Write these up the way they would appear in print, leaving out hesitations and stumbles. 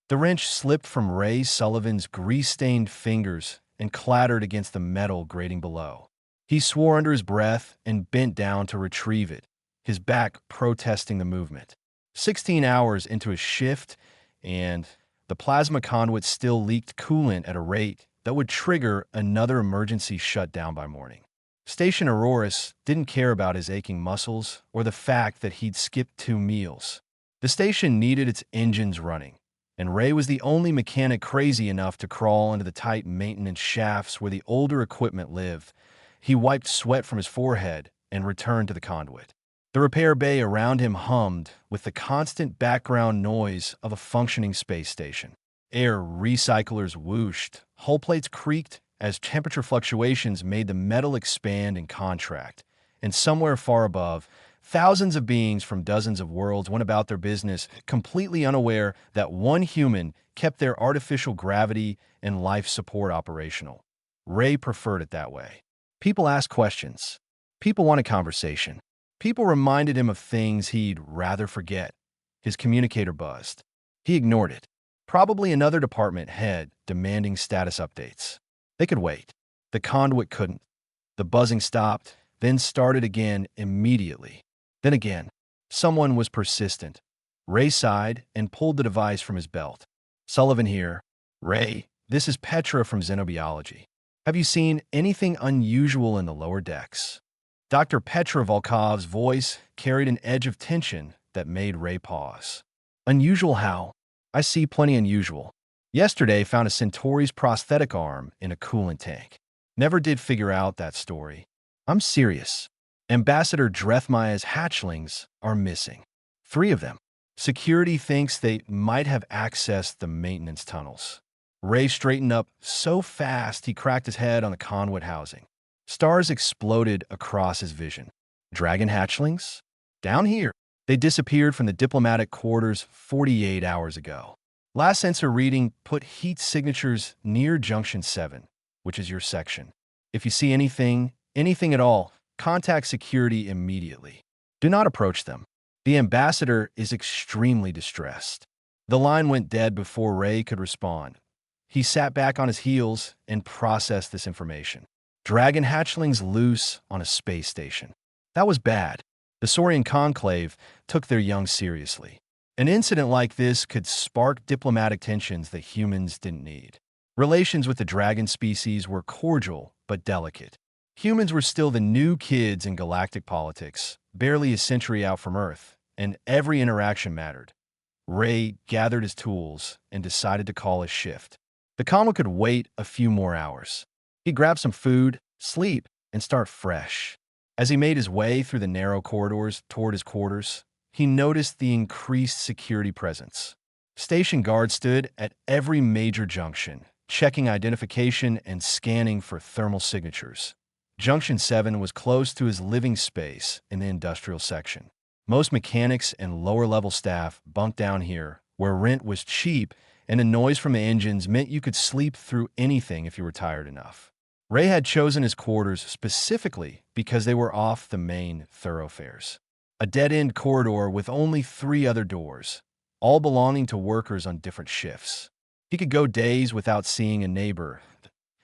The wrench slipped from Ray Sullivan's grease-stained fingers and clattered against the metal grating below. He swore under his breath and bent down to retrieve it, his back protesting the movement. 16 hours into his shift, and the plasma conduit still leaked coolant at a rate that would trigger another emergency shutdown by morning. Station Auroras didn't care about his aching muscles or the fact that he'd skipped 2 meals. The station needed its engines running, and Ray was the only mechanic crazy enough to crawl into the tight maintenance shafts where the older equipment lived. He wiped sweat from his forehead and returned to the conduit. The repair bay around him hummed with the constant background noise of a functioning space station. Air recyclers whooshed, hull plates creaked as temperature fluctuations made the metal expand and contract. And somewhere far above, thousands of beings from dozens of worlds went about their business, completely unaware that one human kept their artificial gravity and life support operational. Ray preferred it that way. People asked questions. People wanted conversation. People reminded him of things he'd rather forget. His communicator buzzed. He ignored it. Probably another department head demanding status updates. They could wait. The conduit couldn't. The buzzing stopped, then started again immediately. Then again. Someone was persistent. Ray sighed and pulled the device from his belt. Sullivan here. Ray, this is Petra from Xenobiology. Have you seen anything unusual in the lower decks? Dr. Petra Volkov's voice carried an edge of tension that made Ray pause. Unusual how? I see plenty unusual. Yesterday found a Centauri's prosthetic arm in a coolant tank. Never did figure out that story. I'm serious. Ambassador Drethmaya's hatchlings are missing. 3 of them. Security thinks they might have accessed the maintenance tunnels. Ray straightened up so fast he cracked his head on the conduit housing. Stars exploded across his vision. Dragon hatchlings? Down here. They disappeared from the diplomatic quarters 48 hours ago. Last sensor reading put heat signatures near Junction 7, which is your section. If you see anything at all, contact security immediately. Do not approach them. The ambassador is extremely distressed. The line went dead before Ray could respond. He sat back on his heels and processed this information. Dragon hatchlings loose on a space station. That was bad. The Saurian conclave took their young seriously. An incident like this could spark diplomatic tensions that humans didn't need. Relations with the dragon species were cordial but delicate. Humans were still the new kids in galactic politics, barely a century out from Earth, and every interaction mattered. Ray gathered his tools and decided to call his shift. The comma could wait a few more hours. He'd grab some food, sleep, and start fresh. As he made his way through the narrow corridors toward his quarters, he noticed the increased security presence. Station guards stood at every major junction, checking identification and scanning for thermal signatures. Junction 7 was close to his living space in the industrial section. Most mechanics and lower-level staff bunked down here, where rent was cheap and the noise from the engines meant you could sleep through anything if you were tired enough. Ray had chosen his quarters specifically because they were off the main thoroughfares. A dead-end corridor with only 3 other doors, all belonging to workers on different shifts. He could go days without seeing a neighbor.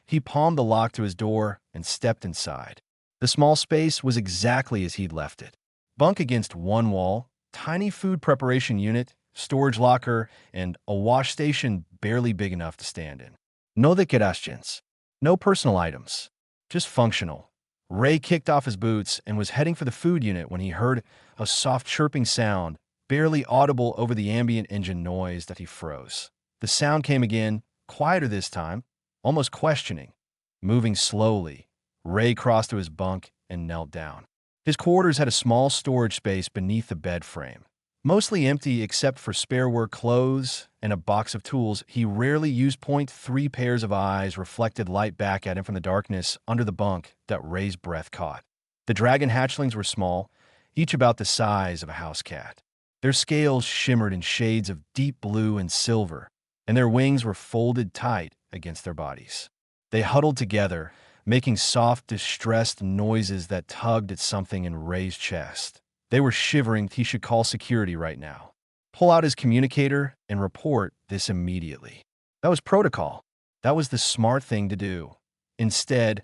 He palmed the lock to his door and stepped inside. The small space was exactly as he'd left it. Bunk against one wall, tiny food preparation unit, storage locker, and a wash station barely big enough to stand in. No decorations. No personal items. Just functional. Ray kicked off his boots and was heading for the food unit when he heard a soft chirping sound, barely audible over the ambient engine noise that he froze. The sound came again, quieter this time, almost questioning. Moving slowly, Ray crossed to his bunk and knelt down. His quarters had a small storage space beneath the bed frame. Mostly empty except for spare work clothes and a box of tools, he rarely used. 3 pairs of eyes reflected light back at him from the darkness under the bunk that Ray's breath caught. The dragon hatchlings were small, each about the size of a house cat. Their scales shimmered in shades of deep blue and silver, and their wings were folded tight against their bodies. They huddled together, making soft, distressed noises that tugged at something in Ray's chest. They were shivering. He should call security right now. pull out his communicator and report this immediately. That was protocol. That was the smart thing to do. Instead,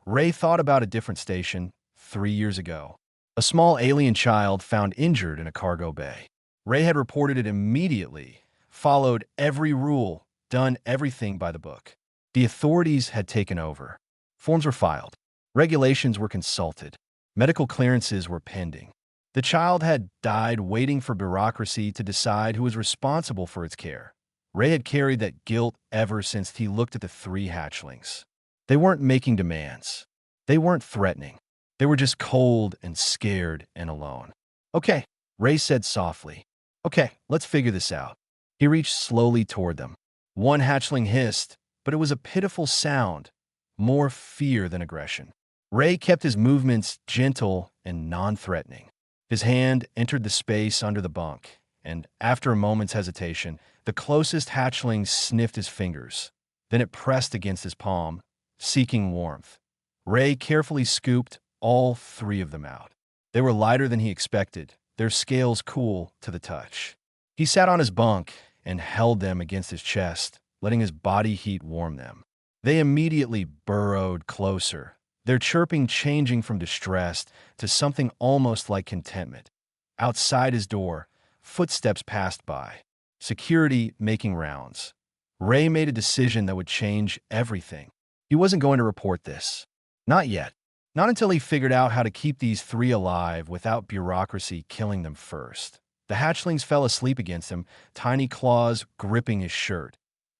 Ray thought about a different station 3 years ago. A small alien child found injured in a cargo bay. Ray had reported it immediately, followed every rule, done everything by the book. The authorities had taken over. Forms were filed. Regulations were consulted. Medical clearances were pending. The child had died waiting for bureaucracy to decide who was responsible for its care. Ray had carried that guilt ever since he looked at the three hatchlings. They weren't making demands. They weren't threatening. They were just cold and scared and alone. "Okay," Ray said softly. "Okay, let's figure this out." He reached slowly toward them. One hatchling hissed, but it was a pitiful sound, more fear than aggression. Ray kept his movements gentle and non-threatening. His hand entered the space under the bunk, and after a moment's hesitation, the closest hatchling sniffed his fingers. Then it pressed against his palm, seeking warmth. Ray carefully scooped all three of them out. They were lighter than he expected, their scales cool to the touch. He sat on his bunk and held them against his chest, letting his body heat warm them. They immediately burrowed closer, their chirping changing from distress to something almost like contentment. Outside his door, footsteps passed by, security making rounds. Ray made a decision that would change everything. He wasn't going to report this. Not yet. Not until he figured out how to keep these three alive without bureaucracy killing them first. The hatchlings fell asleep against him, tiny claws gripping his shirt.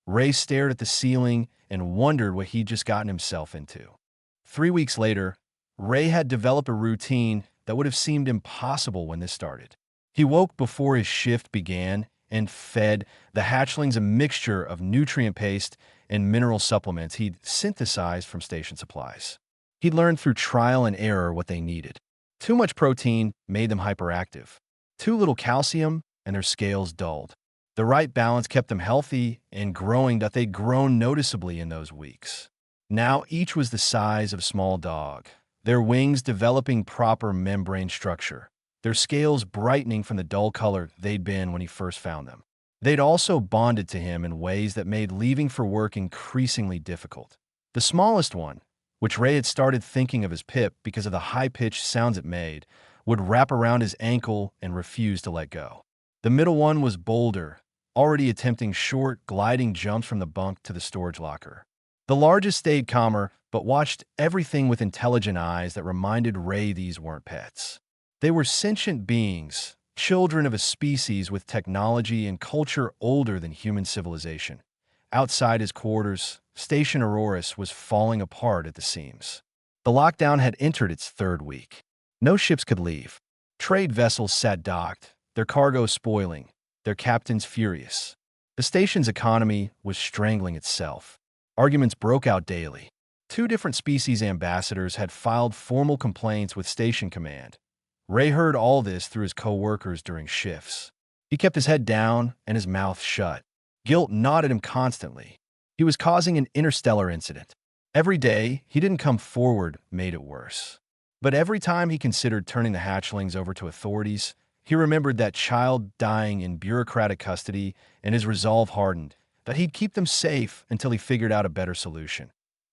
Ray stared at the ceiling and wondered what he'd just gotten himself into. 3 weeks later, Ray had developed a routine that would have seemed impossible when this started. He woke before his shift began and fed the hatchlings a mixture of nutrient paste and mineral supplements he'd synthesized from station supplies. He'd learned through trial and error what they needed. Too much protein made them hyperactive. Too little calcium, and their scales dulled. The right balance kept them healthy and growing that they'd grown noticeably in those weeks. Now each was the size of a small dog, their wings developing proper membrane structure, their scales brightening from the dull color they'd been when he first found them. They'd also bonded to him in ways that made leaving for work increasingly difficult. The smallest one, which Ray had started thinking of as Pip because of the high-pitched sounds it made, would wrap around his ankle and refuse to let go. The middle one was Boulder, already attempting short, gliding jumps from the bunk to the storage locker. The largest stayed calmer, but watched everything with intelligent eyes that reminded Ray these weren't pets. They were sentient beings, children of a species with technology and culture older than human civilization. Outside his quarters, Station Auroras was falling apart at the seams. The lockdown had entered its third week. No ships could leave. Trade vessels sat docked, their cargo spoiling, their captains furious. The station's economy was strangling itself. Arguments broke out daily. 2 different species ambassadors had filed formal complaints with station command. Ray heard all this through his co-workers during shifts. He kept his head down and his mouth shut. Guilt gnawed at him constantly. He was causing an interstellar incident. Every day he didn't come forward made it worse. But every time he considered turning the hatchlings over to authorities, he remembered that child dying in bureaucratic custody, and his resolve hardened that he'd keep them safe until he figured out a better solution.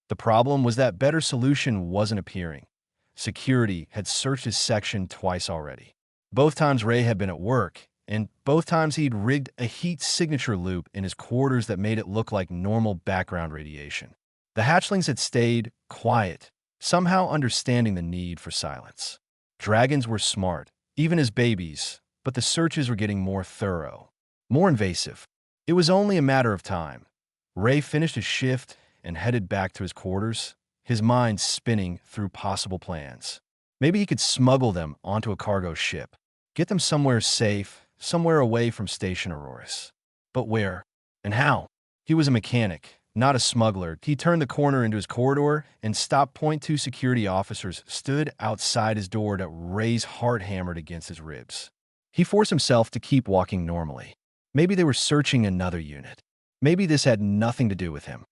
The problem was that better solution wasn't appearing. Security had searched his section twice already. Both times Ray had been at work, and both times he'd rigged a heat signature loop in his quarters that made it look like normal background radiation. The hatchlings had stayed quiet, somehow understanding the need for silence. Dragons were smart, even as babies, but the searches were getting more thorough, more invasive. It was only a matter of time. Ray finished his shift and headed back to his quarters, his mind spinning through possible plans. Maybe he could smuggle them onto a cargo ship, get them somewhere safe, somewhere away from Station Auroras. But where? And how? He was a mechanic, not a smuggler. He turned the corner into his corridor and stopped. 2 security officers stood outside his door that Ray's heart hammered against his ribs. He forced himself to keep walking normally. Maybe they were searching another unit. Maybe this had nothing to do with him.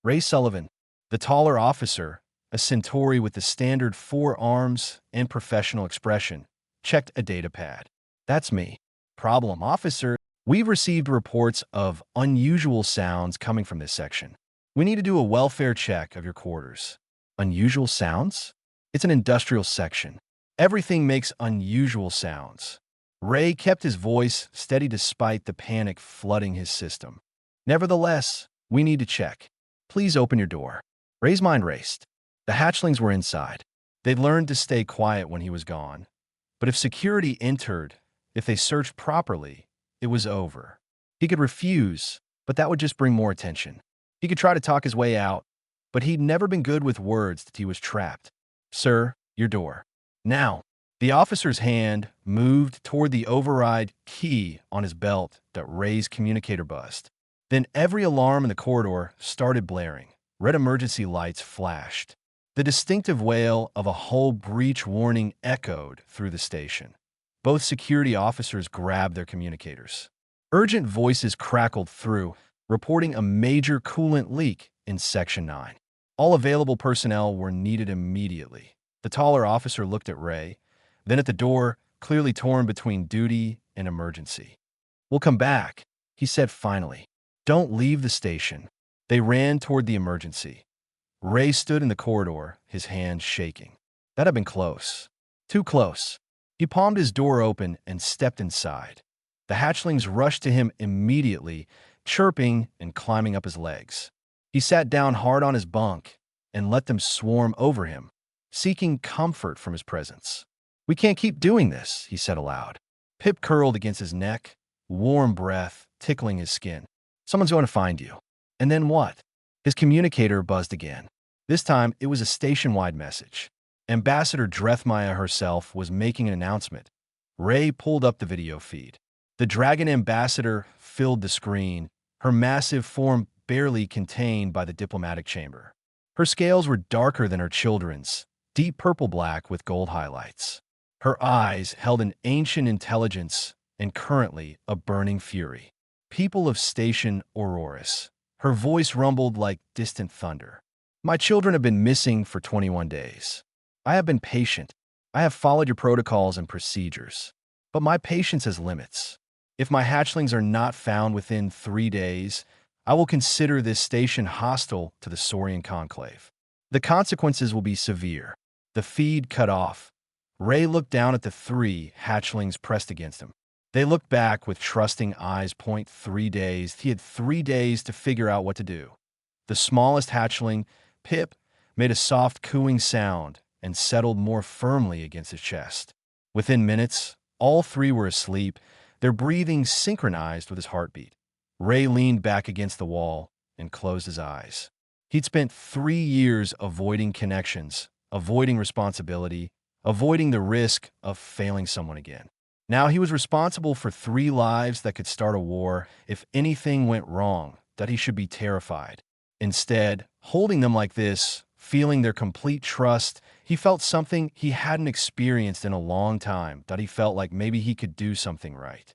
Ray Sullivan, the taller officer, a centauri with the standard 4 arms and professional expression, checked a data pad. "That's me. Problem, officer. We've received reports of unusual sounds coming from this section. We need to do a welfare check of your quarters. Unusual sounds? It's an industrial section. Everything makes unusual sounds. Ray kept his voice steady despite the panic flooding his system. Nevertheless, we need to check. Please open your door. Ray's mind raced. The hatchlings were inside. They'd learned to stay quiet when he was gone. But if security entered, if they searched properly, it was over. He could refuse, but that would just bring more attention. He could try to talk his way out, but he'd never been good with words that he was trapped. Sir, your door. Now, the officer's hand moved toward the override key on his belt that Ray's communicator buzzed. Then every alarm in the corridor started blaring. Red emergency lights flashed. The distinctive wail of a hull breach warning echoed through the station. Both security officers grabbed their communicators. Urgent voices crackled through, reporting a major coolant leak in Section 9. All available personnel were needed immediately. The taller officer looked at Ray, then at the door, clearly torn between duty and emergency. "We'll come back," he said finally. "Don't leave the station." They ran toward the emergency. Ray stood in the corridor, his hands shaking. That had been close. Too close. He palmed his door open and stepped inside. The hatchlings rushed to him immediately, chirping and climbing up his legs. He sat down hard on his bunk and let them swarm over him, seeking comfort from his presence. "We can't keep doing this," he said aloud. Pip curled against his neck, warm breath tickling his skin. "Someone's going to find you." And then what? His communicator buzzed again. This time, it was a station-wide message. Ambassador Drethmaya herself was making an announcement. Ray pulled up the video feed. The Dragon Ambassador filled the screen, her massive form barely contained by the diplomatic chamber. Her scales were darker than her children's, deep purple-black with gold highlights. Her eyes held an ancient intelligence and currently a burning fury. "People of Station Auroris." Her voice rumbled like distant thunder. "My children have been missing for 21 days. I have been patient. I have followed your protocols and procedures. But my patience has limits. If my hatchlings are not found within 3 days, I will consider this station hostile to the Saurian Conclave. The consequences will be severe." The feed cut off. Ray looked down at the 3 hatchlings pressed against him. They looked back with trusting eyes. 3 days. He had 3 days to figure out what to do. The smallest hatchling, Pip, made a soft cooing sound and settled more firmly against his chest. Within minutes, all 3 were asleep, their breathing synchronized with his heartbeat. Ray leaned back against the wall and closed his eyes. He'd spent 3 years avoiding connections, avoiding responsibility, avoiding the risk of failing someone again. Now he was responsible for 3 lives that could start a war if anything went wrong, that he should be terrified. Instead, holding them like this, feeling their complete trust, he felt something he hadn't experienced in a long time, that he felt like maybe he could do something right.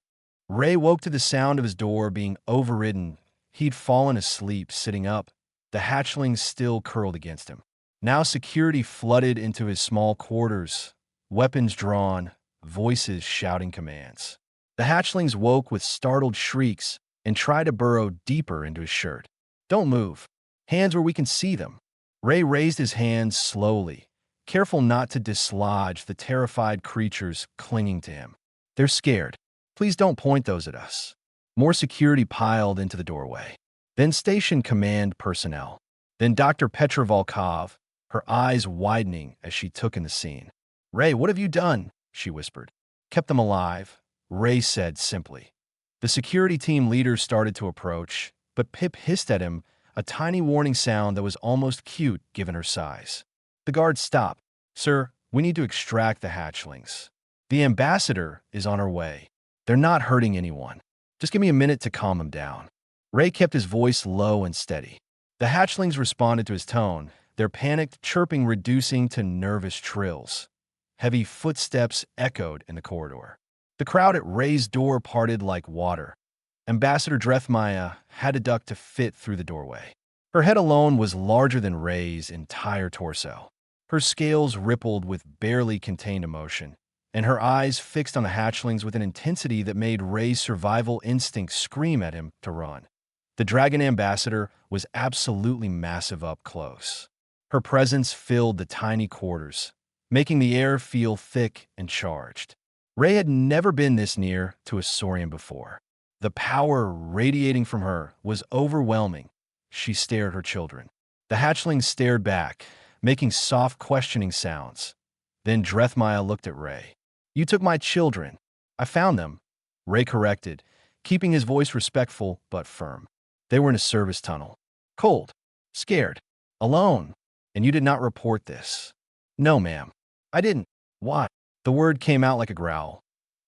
Ray woke to the sound of his door being overridden. He'd fallen asleep, sitting up, the hatchlings still curled against him. Now security flooded into his small quarters, weapons drawn, voices shouting commands. The hatchlings woke with startled shrieks and tried to burrow deeper into his shirt. "Don't move. Hands where we can see them." Ray raised his hands slowly, careful not to dislodge the terrified creatures clinging to him. "They're scared. Please don't point those at us." More security piled into the doorway. Then station command personnel. Then Dr. Petra Volkov, her eyes widening as she took in the scene. "Ray, what have you done?" she whispered. "Kept them alive," Ray said simply. The security team leader started to approach, but Pip hissed at him, a tiny warning sound that was almost cute given her size. The guard stopped. "Sir, we need to extract the hatchlings. The ambassador is on her way. They're not hurting anyone. Just give me a minute to calm them down." Ray kept his voice low and steady. The hatchlings responded to his tone, their panicked chirping reducing to nervous trills. Heavy footsteps echoed in the corridor. The crowd at Ray's door parted like water. Ambassador Drethmaya had to duck to fit through the doorway. Her head alone was larger than Ray's entire torso. Her scales rippled with barely contained emotion, and her eyes fixed on the hatchlings with an intensity that made Ray's survival instinct scream at him to run. The dragon ambassador was absolutely massive up close. Her presence filled the tiny quarters, making the air feel thick and charged. Ray had never been this near to a saurian before. The power radiating from her was overwhelming. She stared at her children. The hatchlings stared back, making soft questioning sounds. Then Drethmaya looked at Ray. "You took my children. I found them," Ray corrected, keeping his voice respectful but firm. "They were in a service tunnel. Cold, scared, alone, and you did not report this." "No, ma'am. I didn't." "Why?" The word came out like a growl.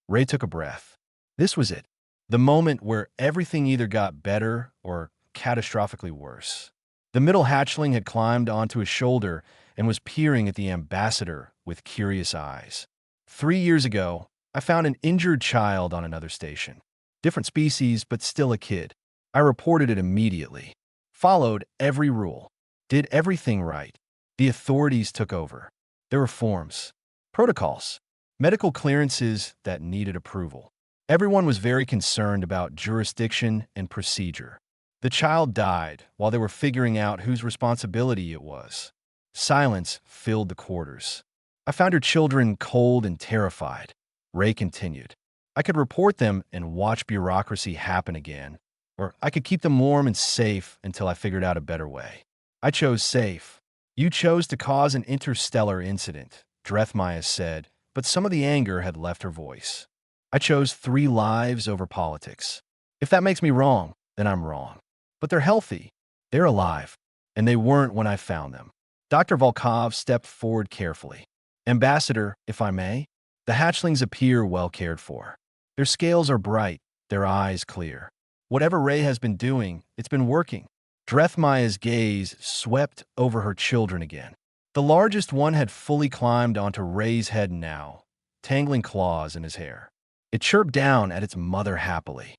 Ray took a breath. This was it. The moment where everything either got better or catastrophically worse. The middle hatchling had climbed onto his shoulder and was peering at the ambassador with curious eyes. 3 years ago, I found an injured child on another station. Different species, but still a kid. I reported it immediately. Followed every rule. Did everything right. The authorities took over. There were forms, protocols, medical clearances that needed approval. Everyone was very concerned about jurisdiction and procedure. The child died while they were figuring out whose responsibility it was. Silence filled the quarters. I found her children cold and terrified. Ray continued. I could report them and watch bureaucracy happen again, or I could keep them warm and safe until I figured out a better way. I chose safe. You chose to cause an interstellar incident, Drethmaya said, but some of the anger had left her voice. I chose 3 lives over politics. If that makes me wrong, then I'm wrong. But they're healthy. They're alive. And they weren't when I found them. Dr. Volkov stepped forward carefully. Ambassador, if I may, the hatchlings appear well cared for. Their scales are bright, their eyes clear. Whatever Ray has been doing, it's been working. Drethmaya's gaze swept over her children again. The largest one had fully climbed onto Ray's head now, tangling claws in his hair. It chirped down at its mother happily.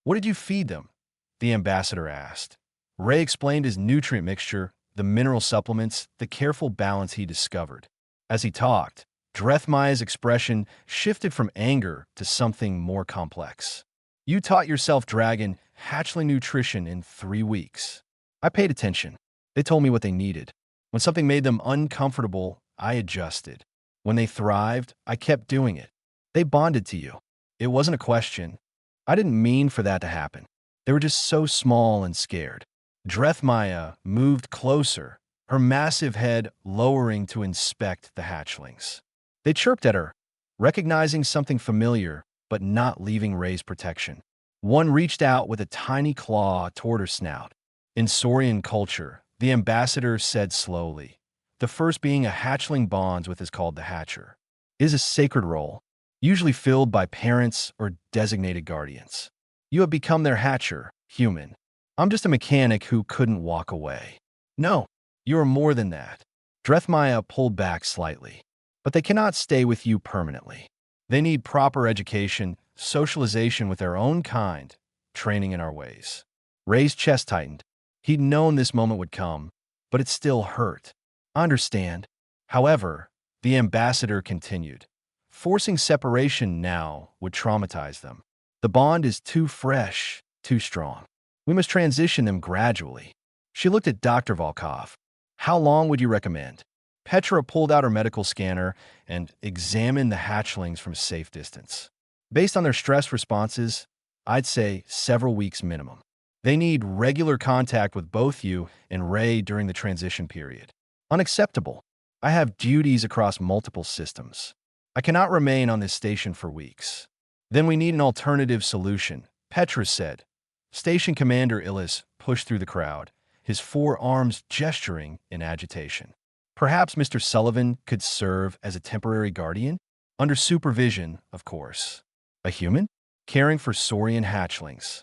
"What did you feed them?" the ambassador asked. Ray explained his nutrient mixture, the mineral supplements, the careful balance he discovered. As he talked, Drethmaya's expression shifted from anger to something more complex. "You taught yourself dragon hatchling nutrition in 3 weeks. I paid attention. They told me what they needed. When something made them uncomfortable, I adjusted. When they thrived, I kept doing it. They bonded to you. It wasn't a question. I didn't mean for that to happen. They were just so small and scared." Drethmaya moved closer, her massive head lowering to inspect the hatchlings. They chirped at her, recognizing something familiar, but not leaving Ray's protection. One reached out with a tiny claw toward her snout. In Saurian culture, the ambassador said slowly, the first being a hatchling bonds with is called the hatcher. It is a sacred role, usually filled by parents or designated guardians. You have become their hatcher, human. I'm just a mechanic who couldn't walk away. No, you are more than that. Drethmaya pulled back slightly. But they cannot stay with you permanently. They need proper education, socialization with their own kind, training in our ways. Ray's chest tightened. He'd known this moment would come, but it still hurt. I understand. However, the ambassador continued. Forcing separation now would traumatize them. The bond is too fresh, too strong. We must transition them gradually. She looked at Dr. Volkov. How long would you recommend? Petra pulled out her medical scanner and examined the hatchlings from a safe distance. Based on their stress responses, I'd say several weeks minimum. They need regular contact with both you and Ray during the transition period. Unacceptable. I have duties across multiple systems. I cannot remain on this station for weeks. Then we need an alternative solution, Petra said. Station Commander Illis pushed through the crowd, his 4 arms gesturing in agitation. Perhaps Mr. Sullivan could serve as a temporary guardian? Under supervision, of course. A human? Caring for saurian hatchlings.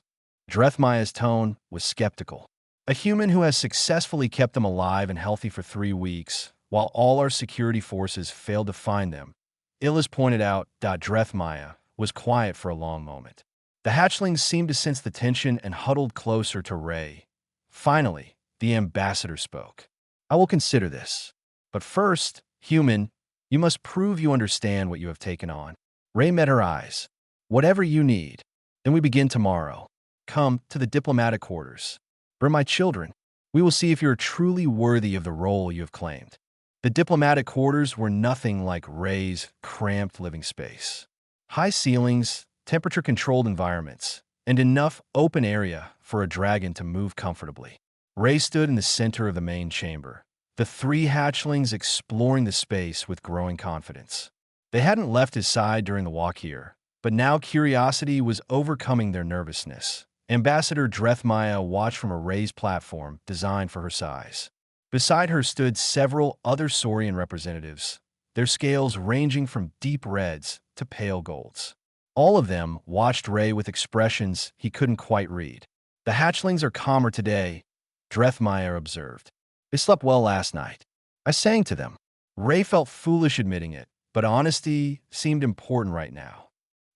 Drethmaya's tone was skeptical. A human who has successfully kept them alive and healthy for 3 weeks, while all our security forces failed to find them. Illis pointed out that Drethmaya was quiet for a long moment. The hatchlings seemed to sense the tension and huddled closer to Ray. Finally, the ambassador spoke. I will consider this. But first, human, You must prove you understand what you have taken on. Ray met her eyes. Whatever you need. Then we begin tomorrow. Come to the diplomatic quarters. For my children, we will see if you are truly worthy of the role you have claimed. The diplomatic quarters were nothing like Ray's cramped living space. High ceilings, temperature-controlled environments, and enough open area for a dragon to move comfortably. Ray stood in the center of the main chamber, the three hatchlings exploring the space with growing confidence. They hadn't left his side during the walk here, but now curiosity was overcoming their nervousness. Ambassador Drethmaya watched from a raised platform designed for her size. Beside her stood several other Saurian representatives, their scales ranging from deep reds to pale golds. All of them watched Ray with expressions he couldn't quite read. The hatchlings are calmer today, Drethmaya observed. They slept well last night. I sang to them. Ray felt foolish admitting it, but honesty seemed important right now.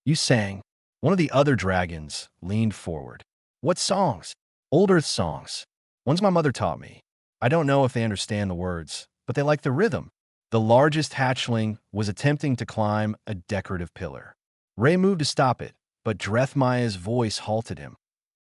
You sang. One of the other dragons leaned forward. What songs? Old Earth songs. Ones my mother taught me. I don't know if they understand the words, but they like the rhythm. The largest hatchling was attempting to climb a decorative pillar. Ray moved to stop it, but Drethmaya's voice halted him.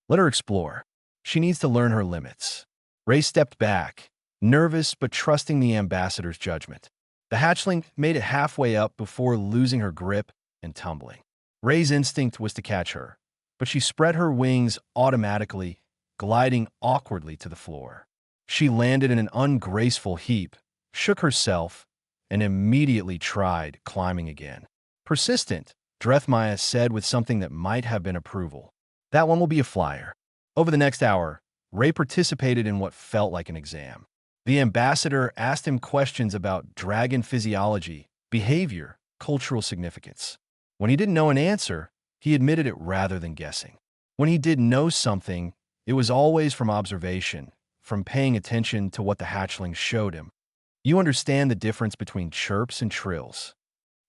Let her explore. She needs to learn her limits. Ray stepped back, nervous but trusting the ambassador's judgment. The hatchling made it halfway up before losing her grip and tumbling. Ray's instinct was to catch her, but she spread her wings automatically, gliding awkwardly to the floor. She landed in an ungraceful heap, shook herself, and immediately tried climbing again. Persistent, Drethmaya said with something that might have been approval. That one will be a flyer. Over the next hour, Ray participated in what felt like an exam. The ambassador asked him questions about dragon physiology, behavior, cultural significance. When he didn't know an answer, he admitted it rather than guessing. When he did know something, it was always from observation, from paying attention to what the hatchlings showed him. You understand the difference between chirps and trills?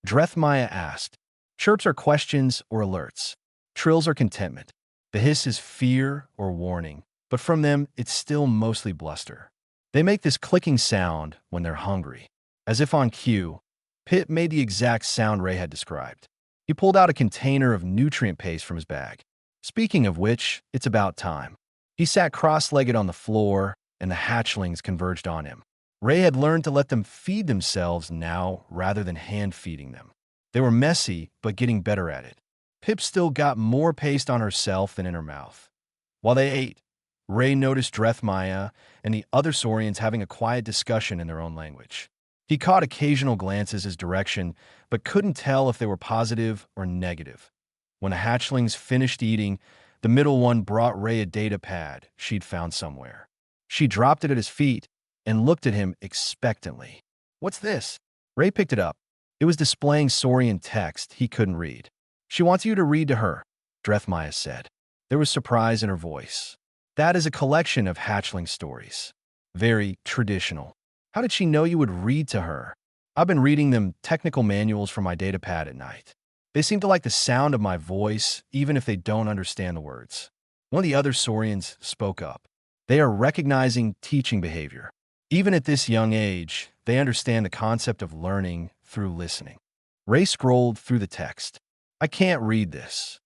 Drethmaya asked. Chirps are questions or alerts. Trills are contentment. The hiss is fear or warning, but from them it's still mostly bluster. They make this clicking sound when they're hungry. As if on cue, Pip made the exact sound Ray had described. He pulled out a container of nutrient paste from his bag. Speaking of which, it's about time. He sat cross-legged on the floor, and the hatchlings converged on him. Ray had learned to let them feed themselves now rather than hand-feeding them. They were messy, but getting better at it. Pip still got more paste on herself than in her mouth. While they ate, Ray noticed Drethmaya and the other Saurians having a quiet discussion in their own language. He caught occasional glances his direction, but couldn't tell if they were positive or negative. When the hatchlings finished eating, the middle one brought Ray a data pad she'd found somewhere. She dropped it at his feet and looked at him expectantly. What's this? Ray picked it up. It was displaying Saurian text he couldn't read. She wants you to read to her, Drethmaya said. There was surprise in her voice. That is a collection of hatchling stories. Very traditional. How did she know you would read to her? I've been reading them technical manuals from my datapad at night. They seem to like the sound of my voice, even if they don't understand the words. One of the other Saurians spoke up. They are recognizing teaching behavior. Even at this young age, they understand the concept of learning through listening. Ray scrolled through the text. I can't read this.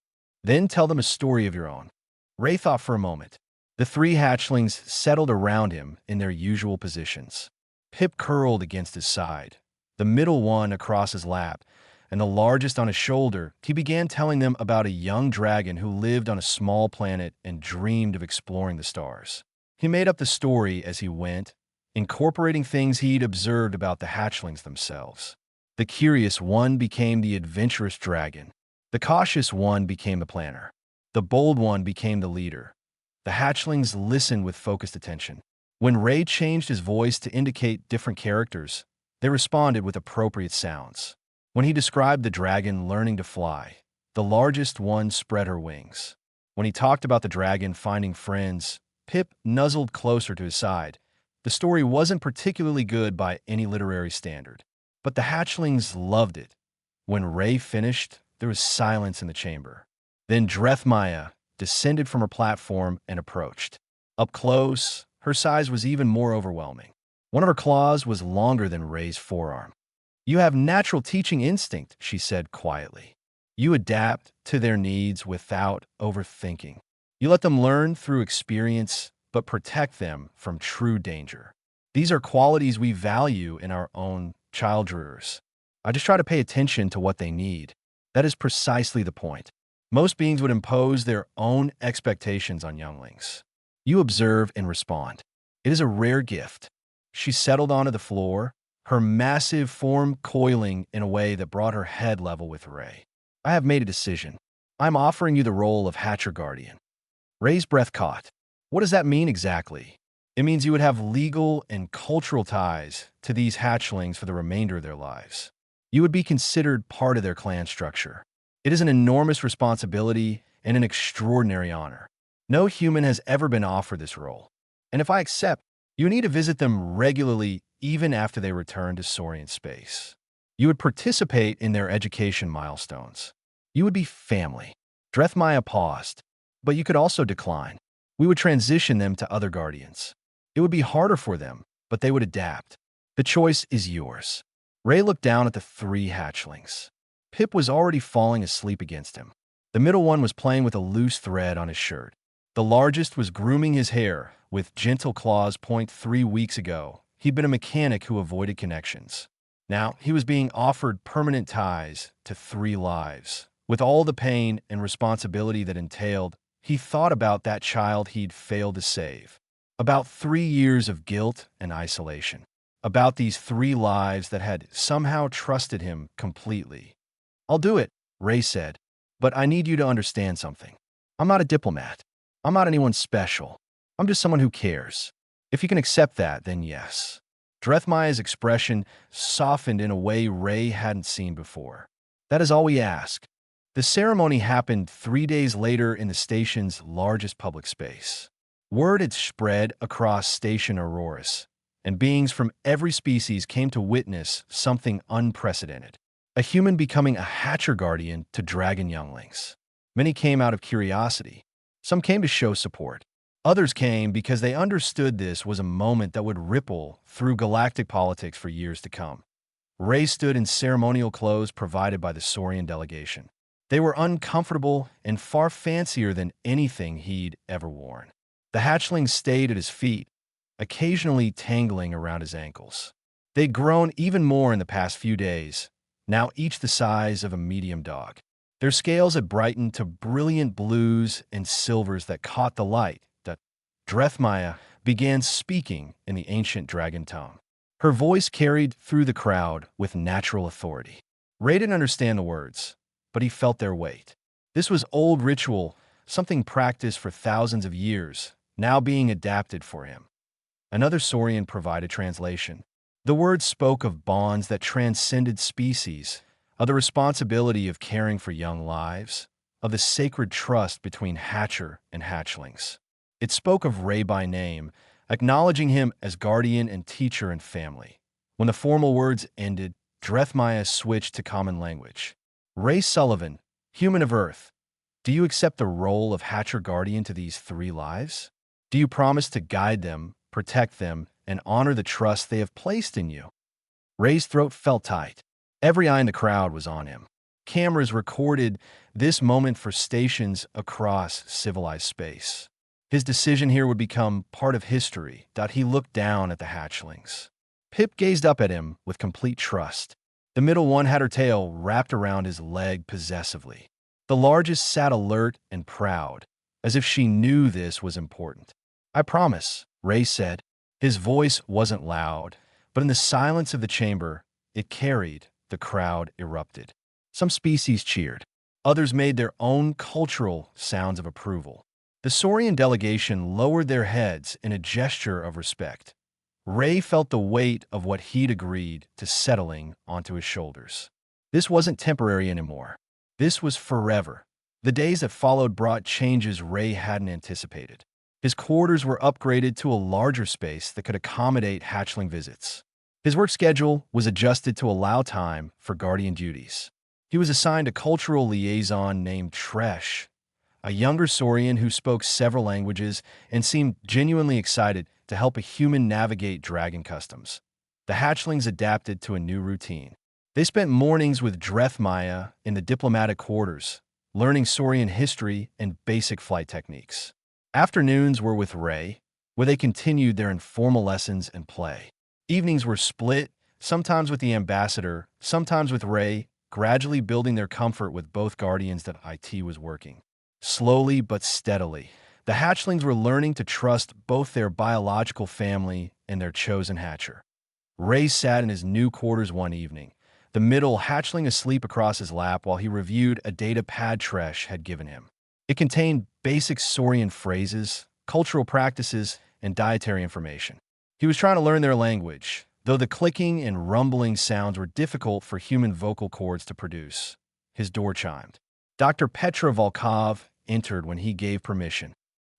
Then tell them a story of your own. Ray thought for a moment. The three hatchlings settled around him in their usual positions. Pip curled against his side, the middle one across his lap, and the largest on his shoulder. He began telling them about a young dragon who lived on a small planet and dreamed of exploring the stars. He made up the story as he went, incorporating things he'd observed about the hatchlings themselves. The curious one became the adventurous dragon. The cautious one became the planner. The bold one became the leader. The hatchlings listened with focused attention. When Ray changed his voice to indicate different characters, they responded with appropriate sounds. When he described the dragon learning to fly, the largest one spread her wings. When he talked about the dragon finding friends, Pip nuzzled closer to his side. The story wasn't particularly good by any literary standard, but the hatchlings loved it. When Ray finished, there was silence in the chamber. Then Drethmaya descended from her platform and approached. Up close, her size was even more overwhelming. One of her claws was longer than Ray's forearm. You have natural teaching instinct, she said quietly. You adapt to their needs without overthinking. You let them learn through experience, but protect them from true danger. These are qualities we value in our own child rearers. I just try to pay attention to what they need. That is precisely the point. Most beings would impose their own expectations on younglings. You observe and respond. It is a rare gift. She settled onto the floor, her massive form coiling in a way that brought her head level with Ray. I have made a decision. I'm offering you the role of Hatcher Guardian. Ray's breath caught. What does that mean exactly? It means you would have legal and cultural ties to these hatchlings for the remainder of their lives. You would be considered part of their clan structure. It is an enormous responsibility and an extraordinary honor. No human has ever been offered this role. And if I accept, you need to visit them regularly even after they return to Saurian space. You would participate in their education milestones. You would be family. Drethmaya paused, but you could also decline. We would transition them to other guardians. It would be harder for them, but they would adapt. The choice is yours. Ray looked down at the three hatchlings. Pip was already falling asleep against him. The middle one was playing with a loose thread on his shirt. The largest was grooming his hair with gentle claws. 3 weeks ago, he'd been a mechanic who avoided connections. Now, he was being offered permanent ties to 3 lives. With all the pain and responsibility that entailed, he thought about that child he'd failed to save. About 3 years of guilt and isolation. About these 3 lives that had somehow trusted him completely. I'll do it, Ray said, but I need you to understand something. I'm not a diplomat. I'm not anyone special. I'm just someone who cares. If you can accept that, then yes. Drethmaya's expression softened in a way Ray hadn't seen before. That is all we ask. The ceremony happened 3 days later in the station's largest public space. Word had spread across Station Auroras, and beings from every species came to witness something unprecedented. A human becoming a Hatcher Guardian to dragon younglings. Many came out of curiosity. Some came to show support. Others came because they understood this was a moment that would ripple through galactic politics for years to come. Ray stood in ceremonial clothes provided by the Saurian delegation. They were uncomfortable and far fancier than anything he'd ever worn. The hatchlings stayed at his feet, occasionally tangling around his ankles. They'd grown even more in the past few days, now each the size of a medium dog. Their scales had brightened to brilliant blues and silvers that caught the light. Drethmaya began speaking in the ancient dragon tongue. Her voice carried through the crowd with natural authority. Ray didn't understand the words, but he felt their weight. This was old ritual, something practiced for thousands of years, now being adapted for him. Another Saurian provided translation. The words spoke of bonds that transcended species, of the responsibility of caring for young lives, of the sacred trust between Hatcher and hatchlings. It spoke of Ray by name, acknowledging him as guardian and teacher and family. When the formal words ended, Drethmaya switched to common language. Ray Sullivan, human of Earth, do you accept the role of Hatcher Guardian to these 3 lives? Do you promise to guide them, protect them, and honor the trust they have placed in you? Ray's throat felt tight. Every eye in the crowd was on him. Cameras recorded this moment for stations across civilized space. His decision here would become part of history. He looked down at the hatchlings. Pip gazed up at him with complete trust. The middle one had her tail wrapped around his leg possessively. The largest sat alert and proud, as if she knew this was important. I promise, Ray said. His voice wasn't loud, but in the silence of the chamber, it carried. The crowd erupted. Some species cheered. Others made their own cultural sounds of approval. The Saurian delegation lowered their heads in a gesture of respect. Ray felt the weight of what he'd agreed to settling onto his shoulders. This wasn't temporary anymore. This was forever. The days that followed brought changes Ray hadn't anticipated. His quarters were upgraded to a larger space that could accommodate hatchling visits. His work schedule was adjusted to allow time for guardian duties. He was assigned a cultural liaison named Tresh, a younger Saurian who spoke several languages and seemed genuinely excited to help a human navigate dragon customs. The hatchlings adapted to a new routine. They spent mornings with Drethmaya in the diplomatic quarters, learning Saurian history and basic flight techniques. Afternoons were with Ray, where they continued their informal lessons and play. Evenings were split, sometimes with the ambassador, sometimes with Ray, gradually building their comfort with both guardians that IT was working. Slowly but steadily, the hatchlings were learning to trust both their biological family and their chosen hatcher. Ray sat in his new quarters one evening, the middle hatchling asleep across his lap while he reviewed a data pad Tresh had given him. It contained basic Saurian phrases, cultural practices, and dietary information. He was trying to learn their language, though the clicking and rumbling sounds were difficult for human vocal cords to produce. His door chimed. Dr. Petra Volkov entered when he gave permission.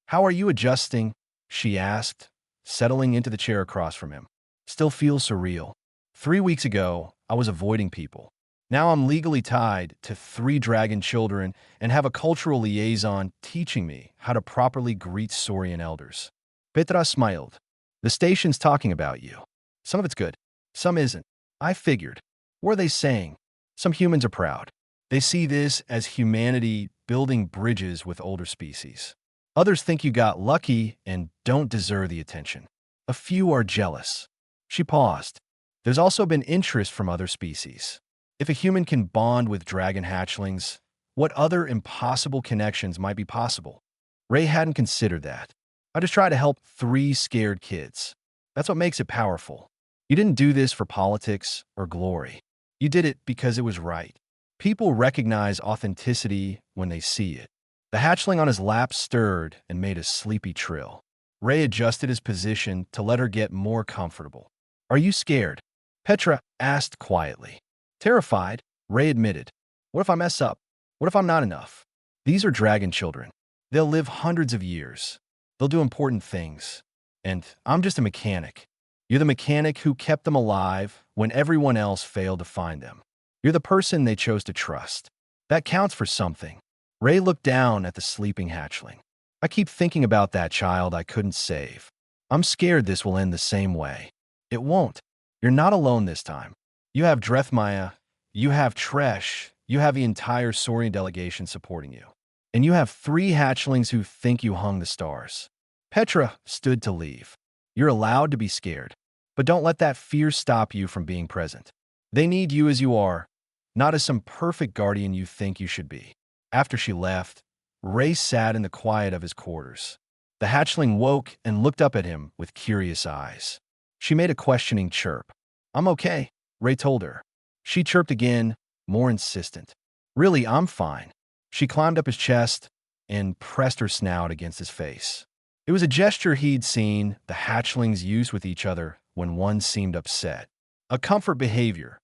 "How are you adjusting?" she asked, settling into the chair across from him. "Still feels surreal. 3 weeks ago, I was avoiding people. Now I'm legally tied to 3 dragon children and have a cultural liaison teaching me how to properly greet Saurian elders." Petra smiled. "The station's talking about you. Some of it's good, some isn't. I figured. What are they saying? Some humans are proud. They see this as humanity building bridges with older species. Others think you got lucky and don't deserve the attention. A few are jealous." She paused. "There's also been interest from other species. If a human can bond with dragon hatchlings, what other impossible connections might be possible?" Ray hadn't considered that. "I just try to help 3 scared kids. That's what makes it powerful. You didn't do this for politics or glory. You did it because it was right. People recognize authenticity when they see it." The hatchling on his lap stirred and made a sleepy trill. Ray adjusted his position to let her get more comfortable. "Are you scared?" Petra asked quietly. "Terrified," Ray admitted. "What if I mess up? What if I'm not enough? These are dragon children. They'll live hundreds of years. They'll do important things. And I'm just a mechanic. You're the mechanic who kept them alive when everyone else failed to find them. You're the person they chose to trust. That counts for something." Ray looked down at the sleeping hatchling. "I keep thinking about that child I couldn't save. I'm scared this will end the same way." "It won't. You're not alone this time. You have Drethmaya, you have Tresh, you have the entire Saurian delegation supporting you. And you have 3 hatchlings who think you hung the stars." Petra stood to leave. "You're allowed to be scared, but don't let that fear stop you from being present. They need you as you are, not as some perfect guardian you think you should be." After she left, Ray sat in the quiet of his quarters. The hatchling woke and looked up at him with curious eyes. She made a questioning chirp. "I'm okay," Ray told her. She chirped again, more insistent. "Really, I'm fine." She climbed up his chest and pressed her snout against his face. It was a gesture he'd seen the hatchlings use with each other when one seemed upset. A comfort behavior.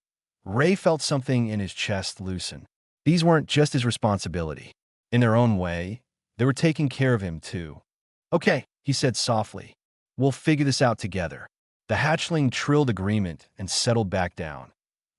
Ray felt something in his chest loosen. These weren't just his responsibility. In their own way, they were taking care of him too. "Okay," he said softly. "We'll figure this out together." The hatchling trilled agreement and settled back down.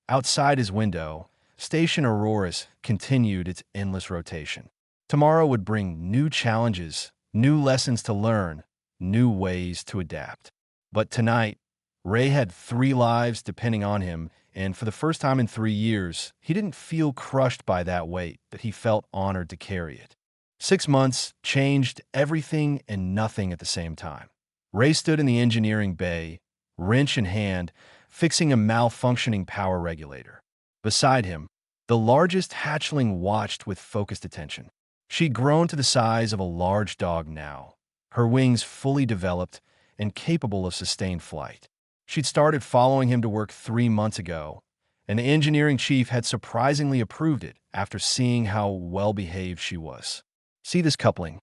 Outside his window, Station Auroras continued its endless rotation. Tomorrow would bring new challenges, new lessons to learn, new ways to adapt. But tonight, Ray had 3 lives depending on him, and for the first time in 3 years, he didn't feel crushed by that weight, but he felt honored to carry it. 6 months changed everything and nothing at the same time. Ray stood in the engineering bay, wrench in hand, fixing a malfunctioning power regulator. Beside him, the largest hatchling watched with focused attention. She'd grown to the size of a large dog now, her wings fully developed and capable of sustained flight. She'd started following him to work 3 months ago, and the engineering chief had surprisingly approved it after seeing how well-behaved she was. "See this coupling?"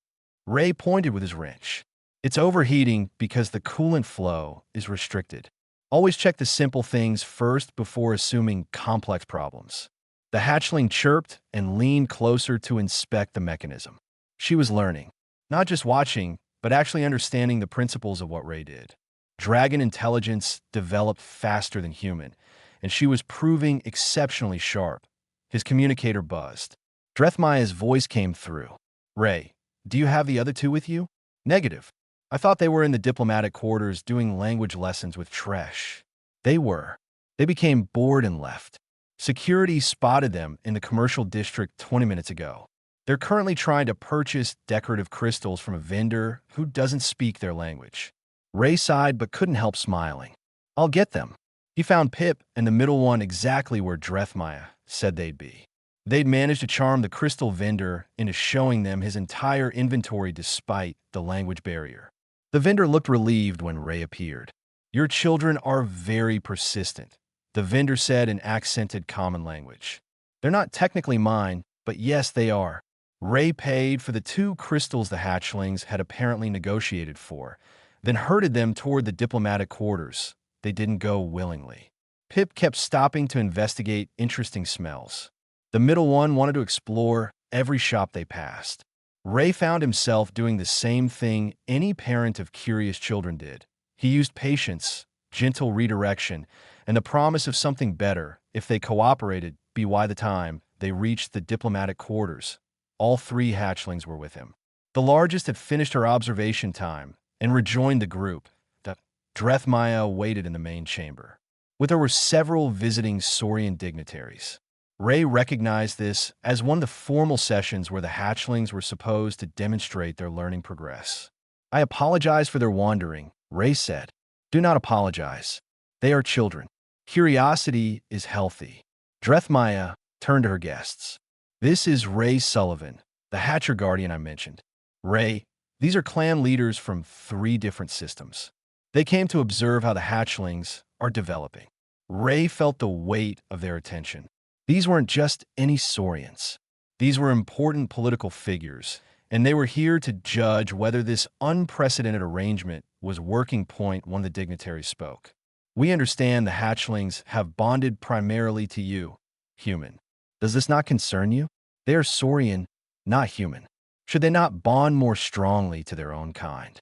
Ray pointed with his wrench. "It's overheating because the coolant flow is restricted. Always check the simple things first before assuming complex problems." The hatchling chirped and leaned closer to inspect the mechanism. She was learning, not just watching, but actually understanding the principles of what Ray did. Dragon intelligence developed faster than human, and she was proving exceptionally sharp. His communicator buzzed. Drethmaya's voice came through. "Ray, do you have the other 2 with you?" "Negative. I thought they were in the diplomatic quarters doing language lessons with Tresh." "They were. They became bored and left. Security spotted them in the commercial district 20 minutes ago. They're currently trying to purchase decorative crystals from a vendor who doesn't speak their language. Ray sighed but couldn't help smiling. I'll get them. He found Pip and the middle one exactly where Drethmaya said they'd be. They'd managed to charm the crystal vendor into showing them his entire inventory despite the language barrier. The vendor looked relieved when Ray appeared. Your children are very persistent, the vendor said in accented common language. They're not technically mine, but yes, they are. Ray paid for the 2 crystals the hatchlings had apparently negotiated for, then herded them toward the diplomatic quarters. They didn't go willingly. Pip kept stopping to investigate interesting smells. The middle one wanted to explore every shop they passed. Ray found himself doing the same thing any parent of curious children did. He used patience, gentle redirection, and the promise of something better if they cooperated. By the time they reached the diplomatic quarters, all 3 hatchlings were with him. The largest had finished her observation time and rejoined the group. The Drethmaya waited in the main chamber, where there were several visiting Saurian dignitaries. Ray recognized this as one of the formal sessions where the hatchlings were supposed to demonstrate their learning progress. I apologize for their wandering, Ray said. Do not apologize. They are children. Curiosity is healthy. Drethmaya turned to her guests. This is Ray Sullivan, the Hatcher Guardian I mentioned. Ray, these are clan leaders from 3 different systems. They came to observe how the hatchlings are developing. Ray felt the weight of their attention. These weren't just any Saurians. These were important political figures, and they were here to judge whether this unprecedented arrangement was working. One of the dignitaries spoke. We understand the hatchlings have bonded primarily to you, human. Does this not concern you? They are Saurian, not human. Should they not bond more strongly to their own kind?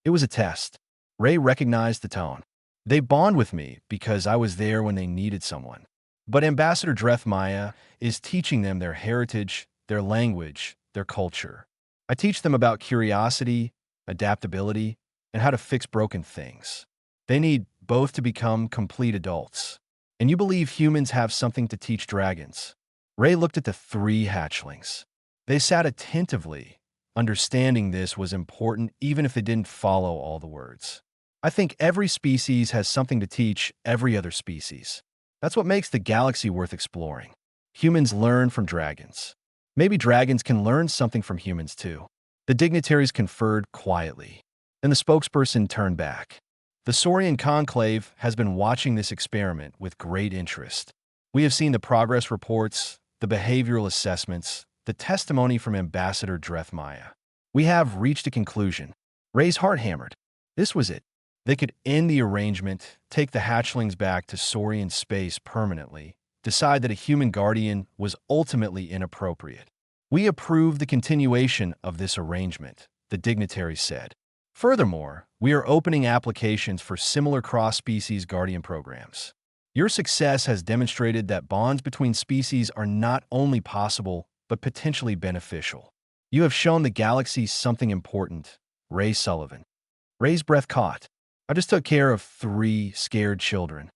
It was a test. Ray recognized the tone. They bond with me because I was there when they needed someone. But Ambassador Drethmaya is teaching them their heritage, their language, their culture. I teach them about curiosity, adaptability, and how to fix broken things. They need both to become complete adults. And you believe humans have something to teach dragons. Ray looked at the 3 hatchlings. They sat attentively. Understanding this was important even if they didn't follow all the words. I think every species has something to teach every other species. That's what makes the galaxy worth exploring. Humans learn from dragons. Maybe dragons can learn something from humans too. The dignitaries conferred quietly. Then the spokesperson turned back. The Saurian conclave has been watching this experiment with great interest. We have seen the progress reports, the behavioral assessments, the testimony from Ambassador Drethmaya. We have reached a conclusion. Ray's heart hammered. This was it. They could end the arrangement, take the hatchlings back to Saurian space permanently, decide that a human guardian was ultimately inappropriate. We approve the continuation of this arrangement, the dignitary said. Furthermore, we are opening applications for similar cross-species guardian programs. Your success has demonstrated that bonds between species are not only possible, but potentially beneficial. You have shown the galaxy something important, Ray Sullivan. Ray's breath caught. I just took care of 3 scared children.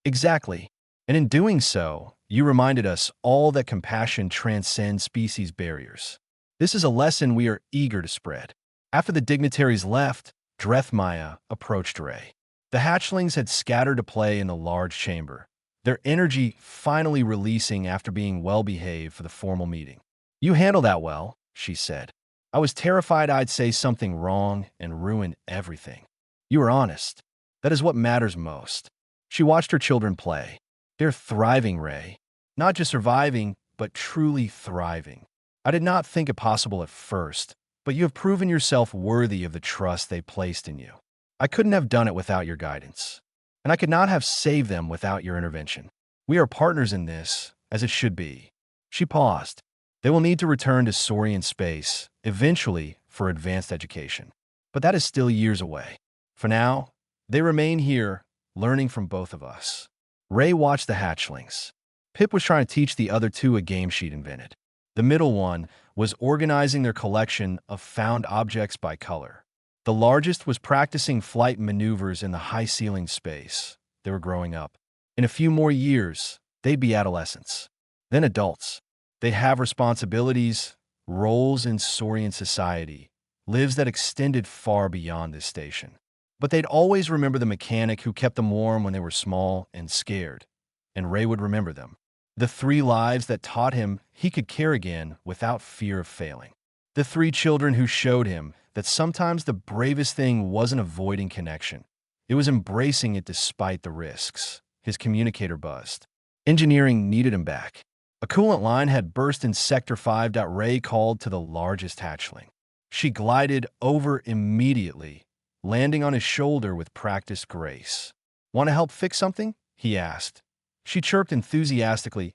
Exactly. And in doing so, you reminded us all that compassion transcends species barriers. This is a lesson we are eager to spread. After the dignitaries left, Drethmaya approached Ray. The hatchlings had scattered to play in the large chamber, their energy finally releasing after being well-behaved for the formal meeting. You handled that well, she said. I was terrified I'd say something wrong and ruin everything. You were honest. That is what matters most. She watched her children play. They're thriving, Ray. Not just surviving, but truly thriving. I did not think it possible at first, but you have proven yourself worthy of the trust they placed in you. I couldn't have done it without your guidance, and I could not have saved them without your intervention. We are partners in this, as it should be. She paused. They will need to return to Saurian space, eventually, for advanced education. But that is still years away. For now, they remain here, learning from both of us. Ray watched the hatchlings. Pip was trying to teach the other 2 a game she'd invented. The middle one was organizing their collection of found objects by color. The largest was practicing flight maneuvers in the high-ceiling space. They were growing up. In a few more years, they'd be adolescents. Then adults. They'd have responsibilities, roles in Saurian society, lives that extended far beyond this station. But they'd always remember the mechanic who kept them warm when they were small and scared, and Ray would remember them. The 3 lives that taught him he could care again without fear of failing. The 3 children who showed him that sometimes the bravest thing wasn't avoiding connection. It was embracing it despite the risks. His communicator buzzed. Engineering needed him back. A coolant line had burst in Sector 5. Ray called to the largest hatchling. She glided over immediately, landing on his shoulder with practiced grace. "Want to help fix something?" he asked. She chirped enthusiastically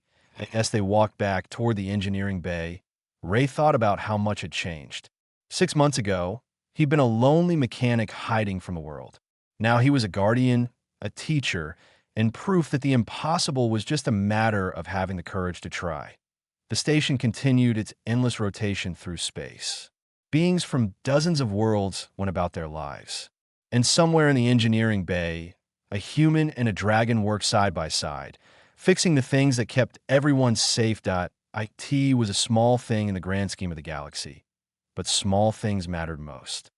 as they walked back toward the engineering bay. Ray thought about how much had changed. 6 months ago, he'd been a lonely mechanic hiding from the world. Now he was a guardian, a teacher, and proof that the impossible was just a matter of having the courage to try. The station continued its endless rotation through space. Beings from dozens of worlds went about their lives. And somewhere in the engineering bay, a human and a dragon worked side by side, fixing the things that kept everyone safe. IT was a small thing in the grand scheme of the galaxy, but small things mattered most.